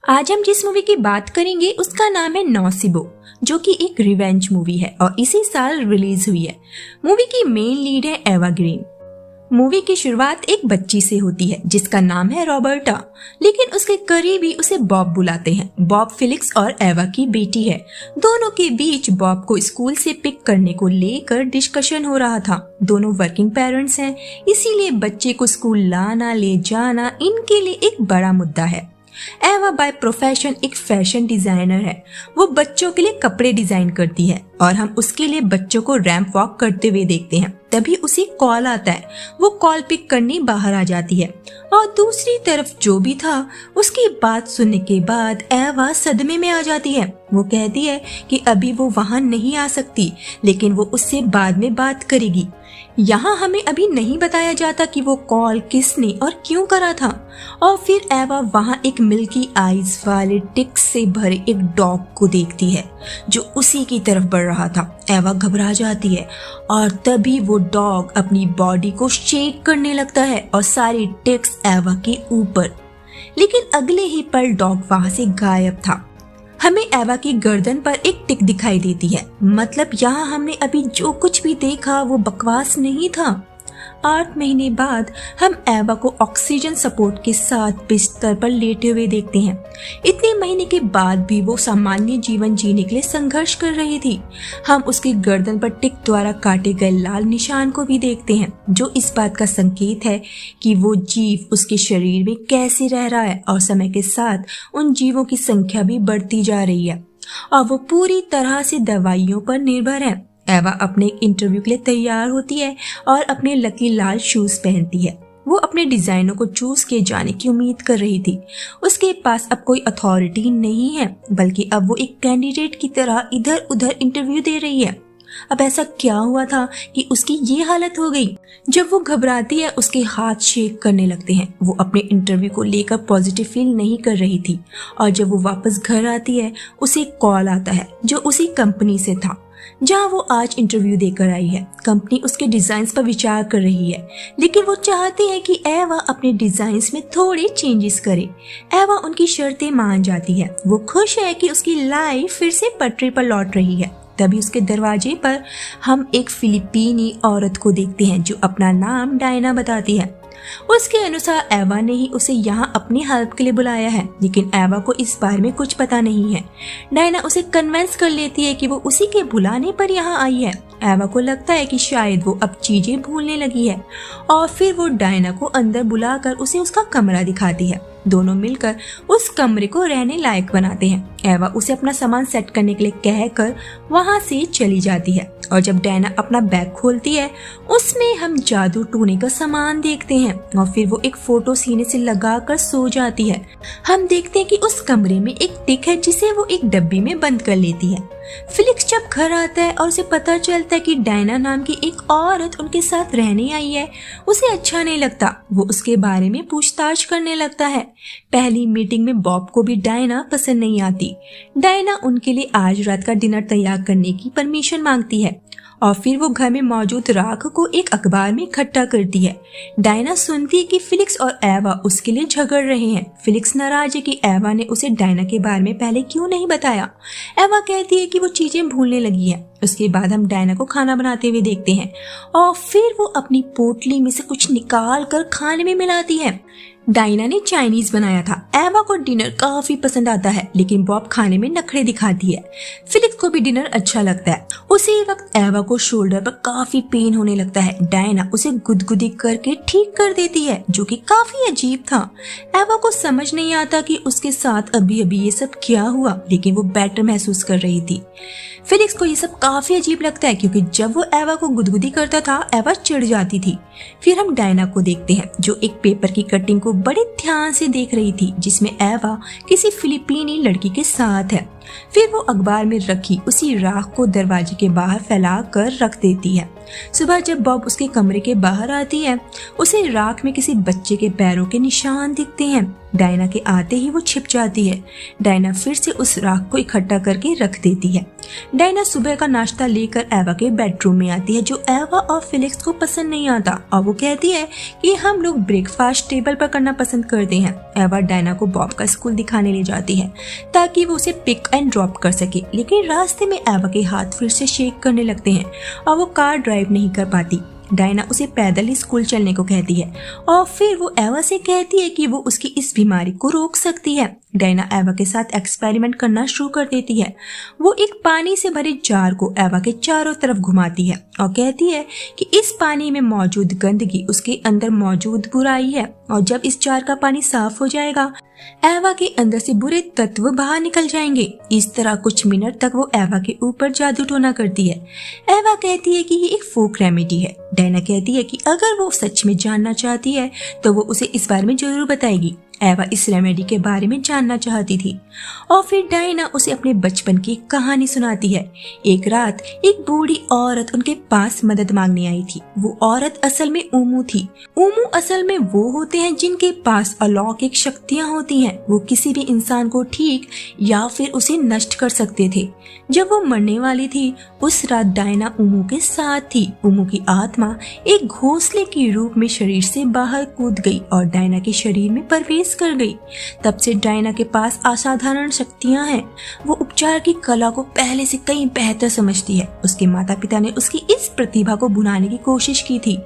आज हम जिस मूवी की बात करेंगे उसका नाम है नोसिबो, जो कि एक रिवेंज मूवी है और इसी साल रिलीज हुई है। मूवी की मेन लीड है एवा ग्रीन। मूवी की शुरुआत एक बच्ची से होती है जिसका नाम है रॉबर्टा, लेकिन उसके करीबी उसे बॉब बुलाते हैं। बॉब फिलिक्स और एवा की बेटी है। दोनों के बीच बॉब को स्कूल से पिक करने को लेकर डिस्कशन हो रहा था। दोनों वर्किंग पेरेंट्स हैं, इसीलिए बच्चे को स्कूल लाना ले जाना इनके लिए एक बड़ा मुद्दा है। एवा बाय प्रोफेशन एक फैशन डिजाइनर है। वो बच्चों के लिए कपड़े डिजाइन करती है और हम उसके लिए बच्चों को रैंप वॉक करते हुए देखते हैं। तभी उसे कॉल आता है। वो कॉल पिक करने बाहर आ जाती है और दूसरी तरफ जो भी था उसकी बात सुनने के बाद एवा सदमे में आ जाती है। वो कहती है कि अभी वो वहां नहीं आ सकती, लेकिन वो उससे बाद में बात करेगी। यहाँ हमें अभी नहीं बताया जाता कि वो कॉल किसने और क्यों करा था। और फिर एवा वहाँ एक मिल्की आईज वाले टिक्स से भरे एक डॉग को देखती है जो उसी की तरफ बढ़ रहा था। एवा घबरा जाती है और तभी वो डॉग अपनी बॉडी को शेक करने लगता है और सारी टिक्स एवा के ऊपर। लेकिन अगले ही पल डॉग वहाँ से गायब था। हमें एवा की गर्दन पर एक टिक दिखाई देती है। मतलब यहाँ हमने अभी जो कुछ भी देखा वो बकवास नहीं था। 8 महीने बाद हम एवा को ऑक्सीजन सपोर्ट के साथ बिस्तर पर लेटे हुए देखते हैं। इतने महीने के बाद भी वो सामान्य जीवन जीने के लिए संघर्ष कर रही थी। हम उसकी गर्दन पर टिक द्वारा काटे गए लाल निशान को भी देखते हैं, जो इस बात का संकेत है कि वो जीव उसके शरीर में कैसे रह रहा है और समय के साथ उन जीवों की संख्या भी बढ़ती जा रही है और वो पूरी तरह से दवाइयों पर निर्भर है। एवा अपने इंटरव्यू के लिए तैयार होती है और अपने लकी लाल शूज पहनती है। वो अपने डिजाइनों को चूज किए जाने की उम्मीद कर रही थी। उसके पास अब कोई अथॉरिटी नहीं है, बल्कि अब वो एक कैंडिडेट की तरह इधर उधर इंटरव्यू दे रही है। अब ऐसा क्या हुआ था कि उसकी ये हालत हो गई? जब वो घबराती है उसके हाथ शेक करने लगते हैं। वो अपने इंटरव्यू को लेकर पॉजिटिव फील नहीं कर रही थी और जब वो वापस घर आती है उसे कॉल आता है जो उसी कंपनी से था जहां वो आज इंटरव्यू देकर आई है। कंपनी उसके डिजाइन्स पर विचार कर रही है, लेकिन वो चाहती है कि एवा अपने डिजाइन्स में थोड़े चेंजेस करे। एवा उनकी शर्तें मान जाती है। वो खुश है कि उसकी लाइफ फिर से पटरी पर लौट रही है। तभी उसके दरवाजे पर हम एक फिलिपीनी औरत को देखते हैं जो अपना नाम डायना बताती है। उसके अनुसार एवा ने ही उसे यहाँ अपनी हेल्प के लिए बुलाया है, लेकिन एवा को इस बारे में कुछ पता नहीं है। डायना उसे कन्विंस कर लेती है कि वो उसी के बुलाने पर यहाँ आई है। एवा को लगता है कि शायद वो अब चीजें भूलने लगी है और फिर वो डायना को अंदर बुलाकर उसे उसका कमरा दिखाती है। दोनों मिलकर उस कमरे को रहने लायक बनाते हैं। एवा उसे अपना सामान सेट करने के लिए कहकर वहां से चली जाती है और जब डायना अपना बैग खोलती है उसमें हम जादू टूने का सामान देखते हैं और फिर वो एक फोटो सीने से लगाकर सो जाती है। हम देखते हैं कि उस कमरे में एक टिक है जिसे वो एक डब्बी में बंद कर लेती है। फिलिक्स जब घर आता है और उसे पता चलता है कि डायना नाम की एक औरत उनके साथ रहने आई है, उसे अच्छा नहीं लगता। वो उसके बारे में पूछताछ करने लगता है। पहली मीटिंग में बॉब को भी डायना पसंद नहीं आती। डायना उनके लिए आज रात का डिनर तैयार करने की परमिशन मांगती है और फिर वो घर में मौजूद राख को एक अखबार में इकट्ठा करती है। डायना सुनती है कि फिलिक्स और एवा उसके लिए झगड़ रहे हैं। फिलिक्स नाराज है कि एवा ने उसे डायना के बारे में पहले क्यों नहीं बताया। एवा कहती है कि वो चीजें भूलने लगी है। उसके बाद हम डायना को खाना बनाते हुए देखते हैं और फिर वो अपनी पोटली में से कुछ निकाल कर खाने में मिलाती है। डायना ने चाइनीज बनाया था। एवा को डिनर काफी पसंद आता है, लेकिन बॉब खाने में नखरे दिखाती है। फिलिक्स को भी डिनर अच्छा लगता है। उसी वक्त एवा को शोल्डर पर काफी पेन होने लगता है। डायना उसे गुदगुदी करके ठीक कर देती है, जो कि काफी अजीब था। एवा को समझ नहीं आता कि उसके साथ अभी अभी ये सब क्या हुआ, लेकिन वो बेटर महसूस कर रही थी। फिलिक्स को ये सब काफी अजीब लगता है क्योंकि जब वो एवा को गुदगुदी करता था एवा चिढ़ जाती थी। फिर हम डायना को देखते हैं जो एक पेपर की कटिंग को बड़े ध्यान से देख रही थी जिसमें एवा किसी फिलिपीनी लड़की के साथ है। फिर वो अखबार में रखी उसी राख को दरवाजे के बाहर फैला कर रख देती है। सुबह जब बॉब उसके कमरे के बाहर आती है, उसे राख में किसी बच्चे के पैरों के निशान दिखते हैं। डायना के आते ही वो छिप जाती है। डायना फिर से उस राख को इकट्ठा करके रख देती है। डायना सुबह का नाश्ता लेकर एवा के बेडरूम में आती है, जो एवा और फिलिक्स को पसंद नहीं आता, और वो कहती है कि हम लोग ब्रेकफास्ट टेबल पर करना पसंद करते हैं। एवा डायना को बॉब का स्कूल दिखाने ले जाती है ताकि वो उसे पिक एंड ड्रॉप कर सके, लेकिन रास्ते में एवा के हाथ फिर से शेक करने लगते हैं और वो कार ड्राइव नहीं कर पाती। डायना उसे पैदल ही स्कूल चलने को कहती है और फिर वो एवा से कहती है कि वो उसकी इस बीमारी को रोक सकती है। डायना एवा के साथ एक्सपेरिमेंट करना शुरू कर देती है। वो एक पानी से भरे जार को एवा के चारों तरफ घुमाती है और कहती है कि इस पानी में मौजूद गंदगी उसके अंदर मौजूद बुराई है, और जब इस जार का पानी साफ हो जाएगा एवा के अंदर से बुरे तत्व बाहर निकल जाएंगे। इस तरह कुछ मिनट तक वो एवा के ऊपर जादू टोना करती है। एवा कहती है कि ये एक फोक रेमेडी है। डायना कहती है कि अगर वो सच में जानना चाहती है तो वो उसे इस बारे में जरूर बताएगी। एवा इस रेमेडी के बारे में जानना चाहती थी और फिर डायना उसे अपने बचपन की कहानी सुनाती है। एक रात एक बूढ़ी औरत उनके पास मदद मांगने आई थी। वो औरत असल में ऊमू थी। ऊमू असल में वो होते हैं जिनके पास अलौकिक शक्तियां होती हैं। वो किसी भी इंसान को ठीक या फिर उसे नष्ट कर सकते थे। जब वो मरने वाली थी उस रात डायना ऊमू के साथ थी। ऊमू की आत्मा एक घोंसले के रूप में शरीर से बाहर कूद गई और डायना के शरीर में प्रवेश कर गई। तब से डायना के पास असाधारण शक्तियां हैं। वो उपचार की कला को पहले से कहीं बेहतर समझती है। उसके माता पिता ने उसकी इस प्रतिभा को भुनाने की कोशिश की थी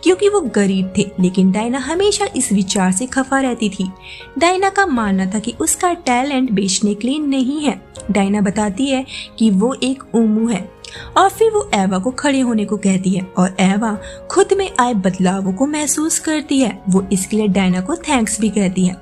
क्योंकि वो गरीब थे, लेकिन डायना हमेशा इस विचार से खफा रहती थी। डायना का मानना था कि उसका टैलेंट बेचने के लिए नहीं है। डायना बताती है कि वो एक ऊमू है और फिर वो एवा को खड़े होने को कहती है और एवा खुद में आए बदलावों को महसूस करती है। वो इसके लिए डायना को थैंक्स भी कहती है।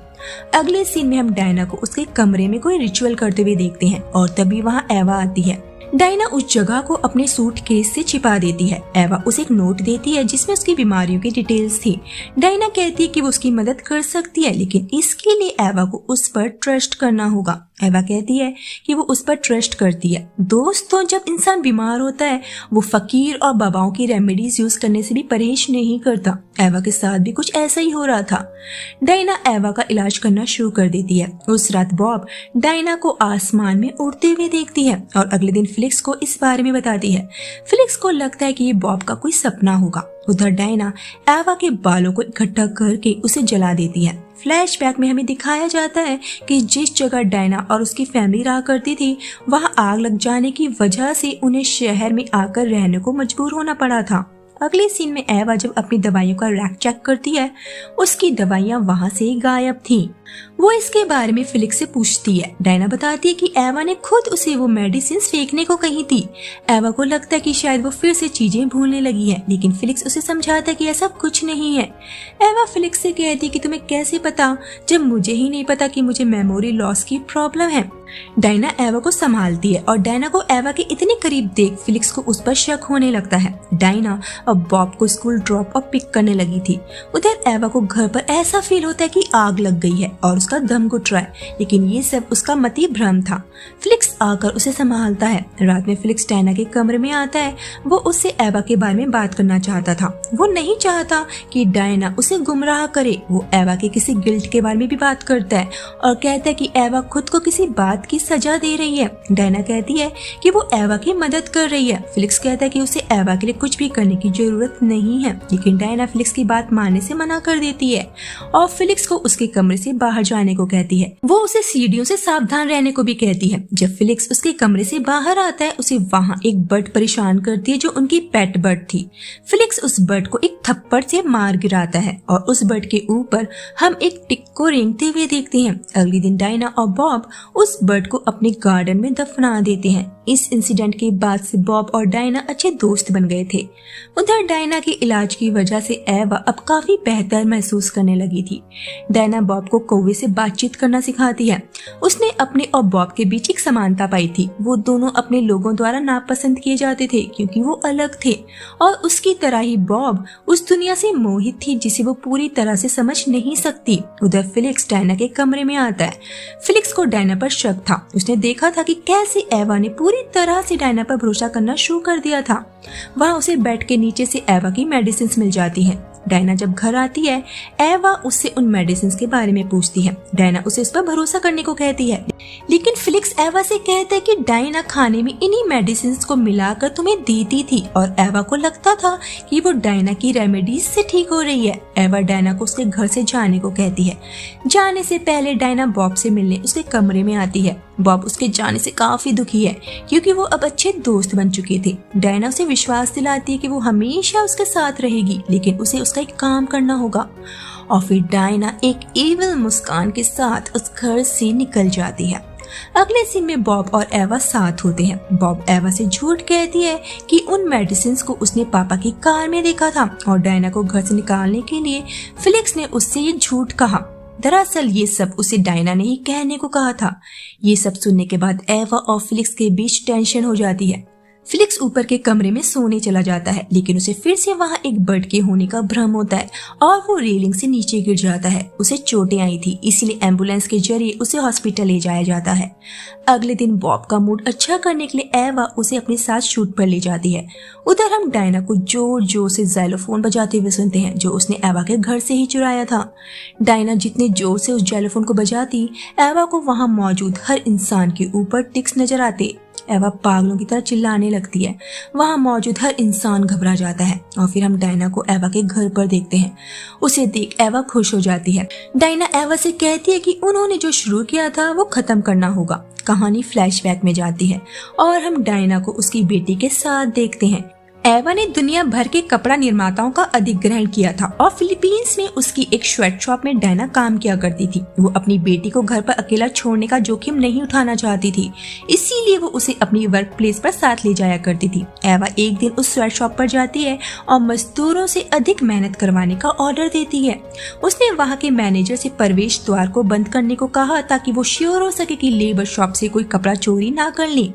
अगले सीन में हम डायना को उसके कमरे में कोई रिचुअल करते हुए देखते हैं और तभी वहाँ एवा आती है। डायना उस जगह को अपने सूटकेस से छिपा देती है। एवा उसे एक नोट देती है जिसमें उसकी बीमारियों की डिटेल्स थी। डायना कहती है कि वो उसकी मदद कर सकती है, लेकिन इसके लिए एवा को उस पर ट्रस्ट करना होगा। एवा कहती है कि वो उस पर ट्रस्ट करती है। दोस्तों, जब इंसान बीमार होता है वो फकीर और बाबाओं की रेमेडीज यूज करने से भी परहेज नहीं करता। एवा के साथ भी कुछ ऐसा ही हो रहा था। डायना एवा का इलाज करना शुरू कर देती है। उस रात बॉब डायना को आसमान में उड़ते हुए देखती है और अगले दिन फिलिक्स को इस बारे में बताती है। फिलिक्स को लगता है कि ये बॉब का कोई सपना होगा। उधर डायना एवा के बालों को इकट्ठा करके उसे जला देती है। फ्लैशबैक में हमें दिखाया जाता है कि जिस जगह डायना और उसकी फैमिली रहा करती थी वहां आग लग जाने की वजह से उन्हें शहर में आकर रहने को मजबूर होना पड़ा था। अगले सीन में एवा जब अपनी दवाइयों का रैक चेक करती है उसकी दवाइयां वहां से ही गायब थीं। वो इसके बारे में फिलिक्स से पूछती है। डायना बताती है कि एवा ने खुद उसे वो मेडिसिन फेंकने को कही थी। एवा को लगता है कि शायद वो फिर से चीजें भूलने लगी है, लेकिन फिलिक्स उसे समझाता है कि ऐसा कुछ नहीं है। एवा फिलिक्स से कहती है कि तुम्हें कैसे पता जब मुझे ही नहीं पता कि मुझे मेमोरी लॉस की प्रॉब्लम है। डायना एवा को संभालती है और डायना को एवा के इतने करीब देख फिलिक्स को उस पर शक होने लगता है। डायना अब बॉब को स्कूल ड्रॉप और पिक करने लगी थी। उधर एवा को घर पर ऐसा फील होता है कि आग लग गई है और उसका दम घुट रहा है, लेकिन ये सब उसका मती भ्रम था। फिलिक्स आकर उसे संभालता है। रात में फिलिक्स डायना के कमरे में आता है। वो उससे एवा के बारे में बात करना चाहता था। वो नहीं चाहता कि डायना उसे गुमराह करे। वो एवा के किसी गिल्ट के बारे में भी बात करता है और कहता है कि एवा खुद को किसी बात की सजा दे रही है। डायना कहती है कि वो एवा की मदद कर रही है। फिलिक्स कहता है कि उसे एवा के लिए कुछ भी करने की जरूरत नहीं है, लेकिन डायना फिलिक्स की बात मानने से मना कर देती है और फिलिक्स को उसके कमरे से बाहर जाने को कहती है। वो उसे सीढ़ियों से सावधान रहने को भी कहती है। जब फिलिक्स उसके कमरे से बाहर आता है उसे वहाँ एक बर्ड परेशान करती है जो उनकी पेट बर्ड थी। फिलिक्स उस बर्ड को एक थप्पड़ से मार गिराता है और उस बर्ड के ऊपर हम एक टिक को रेंगते हुए देखते हैं। अगले दिन डायना और बॉब उस बर्ड को अपने गार्डन में दफना देते हैं। इस इंसिडेंट के बाद से बॉब और डायना अच्छे दोस्त बन गए थे। उधर उधर डायना के इलाज की वजह से एवा अब काफी बेहतर महसूस करने लगी थी। डायना बॉब को कौवे से बातचीत करना सिखाती है। उसने अपने और बॉब के बीच एक समानता पाई थी। वो दोनों अपने लोगों द्वारा नापसंद किए जाते थे क्योंकि वो अलग थे, और उसकी तरह ही बॉब उस दुनिया से मोहित थी जिसे वो पूरी तरह से समझ नहीं सकती। उधर फिलिक्स डायना के कमरे में आता है। फिलिक्स को डायना पर शक था। उसने देखा था कि कैसे एवा ने पूरी तरह से डायना पर भरोसा करना शुरू कर दिया था। वहाँ उसे बेड के नीचे से एवा की मेडिसिन मिल जाती हैं। डायना जब घर आती है, एवा उससे उन मेडिसिन के बारे में पूछती है। डायना उसे इस पर भरोसा करने को कहती है, लेकिन फिलिक्स एवा से कहता है कि डायना खाने में इन्हीं मेडिसिन को मिलाकर तुम्हें देती थी, और एवा को लगता था कि वो डायना की रेमेडीज से ठीक हो रही है। एवा डायना को उसके घर से जाने को कहती है। जाने से पहले डायना बॉब से मिलने उसके कमरे में आती है। बॉब उसके जाने से काफी दुखी है क्योंकि वो अब अच्छे दोस्त बन चुके थे। डायना उसे विश्वास दिलाती है कि वो हमेशा उसके साथ रहेगी, लेकिन उसे उसका एक काम करना होगा। और फिर डायना एक इविल मुस्कान के साथ उस घर से निकल जाती है। अगले सीन में बॉब और एवा साथ होते हैं। बॉब एवा से झूठ कहती है कि उन मेडिसिन को उसने पापा की कार में देखा था, और डायना को घर से निकालने के लिए फिलिक्स ने उससे ये झूठ कहा। दरअसल ये सब उसे डायना ने ही कहने को कहा था। ये सब सुनने के बाद एवा और फिलिक्स के बीच टेंशन हो जाती है। फिलिक्स ऊपर के कमरे में सोने चला जाता है, लेकिन उसे फिर से वहाँ एक बर्ड के होने का भ्रम होता है और वो रेलिंग से नीचे गिर जाता है। उसे चोटें आई थी, इसीलिए एम्बुलेंस के जरिए उसे हॉस्पिटल ले जाया जाता है। अगले दिन बॉब का मूड अच्छा करने के लिए एवा उसे अपने साथ शूट पर ले जाती है। उधर हम डायना को जोर जोर से ज़ाइलोफोन बजाते हुए सुनते हैं, जो उसने एवा के घर से ही चुराया था। डायना जितने जोर से उस ज़ाइलोफोन को बजाती, एवा को वहाँ मौजूद हर इंसान के ऊपर टिक्स नजर आते। एवा पागलों की तरह चिल्लाने लगती है। वहाँ मौजूद हर इंसान घबरा जाता है, और फिर हम डायना को एवा के घर पर देखते हैं। उसे देख एवा खुश हो जाती है। डायना एवा से कहती है कि उन्होंने जो शुरू किया था वो खत्म करना होगा। कहानी फ्लैशबैक में जाती है और हम डायना को उसकी बेटी के साथ देखते हैं। एवा ने दुनिया भर के कपड़ा निर्माताओं का अधिग्रहण किया था, और फिलीपींस में उसकी एक स्वेट शॉप में डायना काम किया करती थी। वो अपनी बेटी को घर पर अकेला छोड़ने का जोखिम नहीं उठाना चाहती थी, इसीलिए वो उसे अपनी वर्क प्लेस पर साथ ले जाया करती थी। एवा एक दिन उस स्वेट शॉप पर जाती है और मजदूरों से अधिक मेहनत करवाने का ऑर्डर देती है। उसने वहाँ के मैनेजर से प्रवेश द्वार को बंद करने को कहा ताकि वो श्योर हो सके कि लेबर शॉप से कोई कपड़ा चोरी ना कर ले।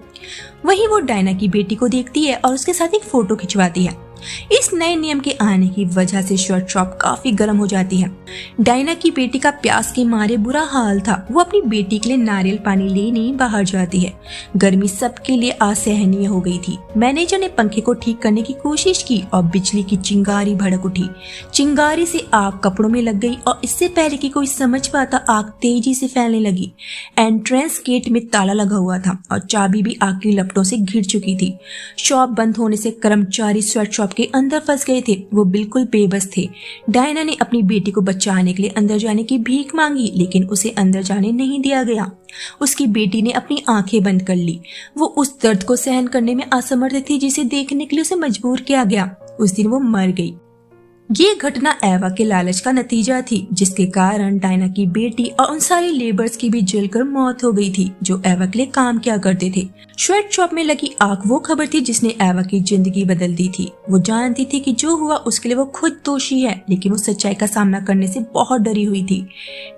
वहीं वो डायना की बेटी को देखती है और उसके साथ एक फोटो खिंचवाती है। इस नए नियम के आने की वजह से शर्ट शॉप काफी गर्म हो जाती है। डायना की बेटी का प्यास के मारे बुरा हाल था। वो अपनी बेटी के लिए नारियल पानी लेने बाहर जाती है। गर्मी सबके लिए असहनीय हो गई थी। मैनेजर ने पंखे को ठीक करने की कोशिश की और बिजली की चिंगारी भड़क उठी। चिंगारी से आग कपड़ों में लग गई और इससे पहले कि कोई समझ पाता, आग तेजी से फैलने लगी। एंट्रेंस गेट में ताला लगा हुआ था और चाबी भी आग की लपटों से घिर चुकी थी। शॉप बंद होने से कर्मचारी स्वेट शॉप के अंदर फंस गए थे। वो बिल्कुल बेबस थे। डायना ने अपनी बेटी को बचाने के लिए अंदर जाने की भीख मांगी, लेकिन उसे अंदर जाने नहीं दिया गया। उसकी बेटी ने अपनी आंखें बंद कर ली। वो उस दर्द को सहन करने में असमर्थ थी जिसे देखने के लिए उसे मजबूर किया गया। उस दिन वो मर गई। ये घटना एवा के लालच का नतीजा थी, जिसके कारण डायना की बेटी और उन सारे लेबर्स की भी जलकर मौत हो गई थी जो एवा के लिए काम किया करते थे। स्वेट शॉप में लगी आग वो खबर थी जिसने एवा की जिंदगी बदल दी थी। वो जानती थी कि जो हुआ उसके लिए वो खुद दोषी है, लेकिन वो सच्चाई का सामना करने से बहुत डरी हुई थी।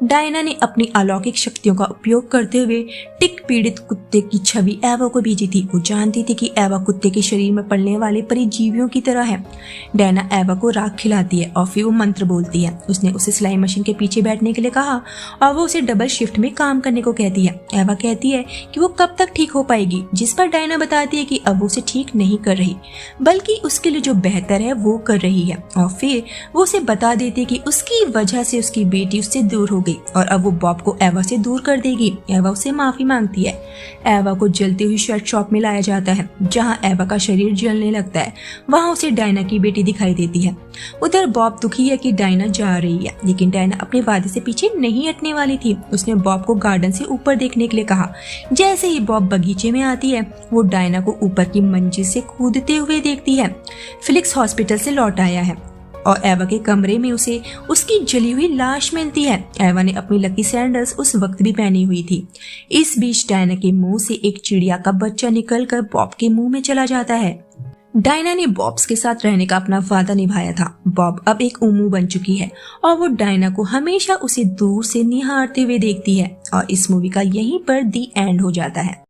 डायना ने अपनी अलौकिक शक्तियों का उपयोग करते हुए टिक पीड़ित कुत्ते की छवि एवा को भेजी थी। वो जानती थी कि एवा कुत्ते के शरीर में पड़ने वाले परजीवियों की तरह है। डायना एवा को राख खिलाती है और फिर वो मंत्र बोलती है। उसने उसे सिलाई मशीन के पीछे बैठने के लिए कहा और वो उसे डबल शिफ्ट में काम करने को कहती है। एवा कहती है कि वो कब तक ठीक हो पाएगी, जिस पर डायना बताती है कि अब वो उसे ठीक नहीं कर रही, बल्कि उसके लिए जो बेहतर है वो कर रही है। और फिर वो उसे बता देती है कि उसकी वजह से उसकी बेटी उससे दूर हो गई और अब वो बॉब को एवा से दूर कर देगी। एवा उससे माफी मांगती है। एवा को जलती हुई शर्ट शॉप में लाया जाता है, जहाँ एवा का शरीर जलने लगता है। वहाँ उसे डायना की बेटी दिखाई देती है। उधर बॉब दुखी है कि डायना जा रही है, लेकिन डायना अपने वादे से पीछे नहीं हटने वाली थी। उसने बॉब को गार्डन से ऊपर देखने के लिए कहा। जैसे ही बॉब बगीचे में आती है, वो डायना को ऊपर की मंजिल से कूदते हुए देखती है। फिलिक्स हॉस्पिटल से लौट आया है और एवा के कमरे में उसे उसकी जली हुई लाश मिलती है। एवा ने अपनी लकी सैंडल्स उस वक्त भी पहनी हुई थी। इस बीच डायना के मुंह से एक चिड़िया का बच्चा निकलकर बॉब के मुंह में चला जाता है। डायना ने बॉब्स के साथ रहने का अपना वादा निभाया था। बॉब अब एक ऊमू बन चुकी है और वो डायना को हमेशा उसे दूर से निहारते हुए देखती है और इस मूवी का यहीं पर दी एंड हो जाता है।